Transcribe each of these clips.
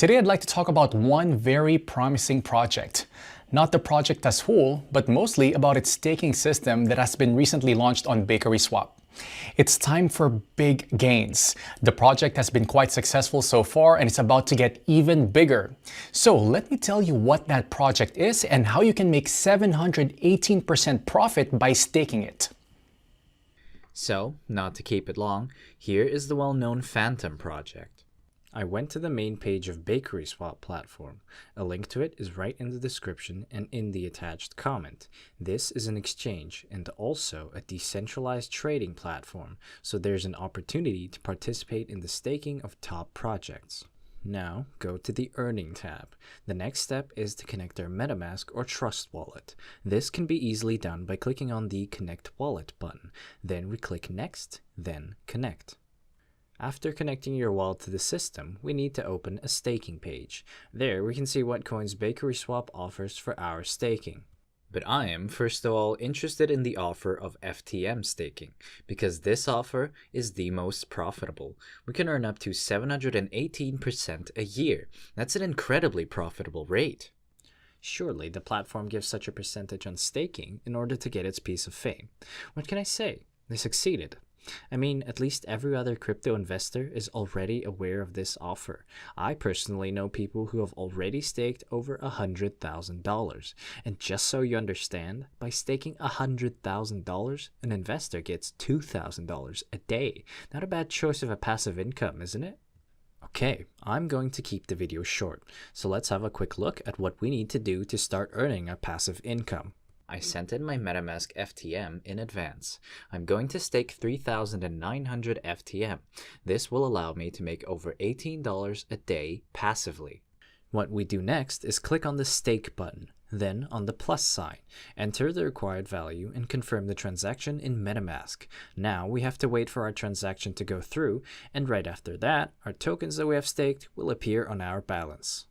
Today I'd like to talk about one very promising project. Not the project as whole, but mostly about its staking system that has been recently launched on BakerySwap. It's time for big gains. The project has been quite successful so far and it's about to get even bigger. So let me tell you what that project is and how you can make 718% profit by staking it. So, not to keep it long, here is the well-known Phantom project. I went to the main page of BakerySwap platform. A link to it is right in the description and in the attached comment. This is an exchange and also a decentralized trading platform, so there's an opportunity to participate in the staking of top projects. Now, go to the Earning tab. The next step is to connect our MetaMask or Trust wallet. This can be easily done by clicking on the Connect Wallet button. Then we click Next, then Connect. After connecting your wallet to the system, we need to open a staking page. There we can see what coins BakerySwap offers for our staking. But I am, first of all, interested in the offer of FTM staking, because this offer is the most profitable. We can earn up to 718% a year. That's an incredibly profitable rate. Surely the platform gives such a percentage on staking in order to get its piece of fame. What can I say? They succeeded. I mean, at least every other crypto investor is already aware of this offer. I personally know people who have already staked over $100,000. And just so you understand, by staking $100,000, an investor gets $2,000 a day. Not a bad choice of a passive income, isn't it? Okay, I'm going to keep the video short, so let's have a quick look at what we need to do to start earning a passive income. I sent in my MetaMask FTM in advance. I'm going to stake 3,900 FTM. This will allow me to make over $18 a day passively. What we do next is click on the Stake button, then on the plus sign. Enter the required value and confirm the transaction in MetaMask. Now we have to wait for our transaction to go through, and right after that, our tokens that we have staked will appear on our balance.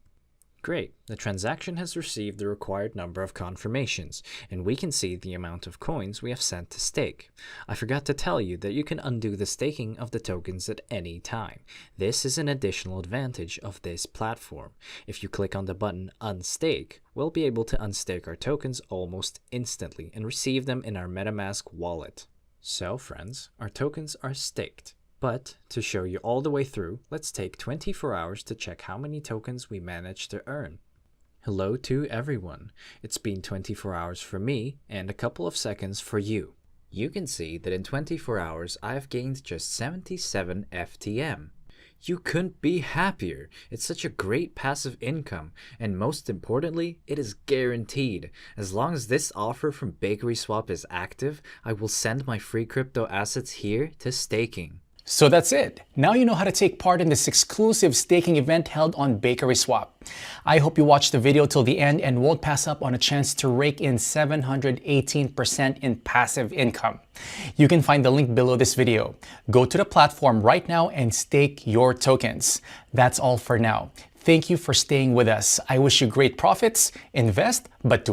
Great, the transaction has received the required number of confirmations, and we can see the amount of coins we have sent to stake. I forgot to tell you that you can undo the staking of the tokens at any time. This is an additional advantage of this platform. If you click on the button Unstake, we'll be able to unstake our tokens almost instantly and receive them in our MetaMask wallet. So friends, our tokens are staked. But to show you all the way through, let's take 24 hours to check how many tokens we managed to earn. Hello to everyone. It's been 24 hours for me and a couple of seconds for you. You can see that in 24 hours, I've gained just 77 FTM. You couldn't be happier. It's such a great passive income, and most importantly, it is guaranteed. As long as this offer from BakerySwap is active, I will send my free crypto assets here to staking. So that's it. Now you know how to take part in this exclusive staking event held on BakerySwap. I hope you watched the video till the end and won't pass up on a chance to rake in 718% in passive income. You can find the link below this video. Go to the platform right now and stake your tokens. That's all for now. Thank you for staying with us. I wish you great profits. Invest, but do it.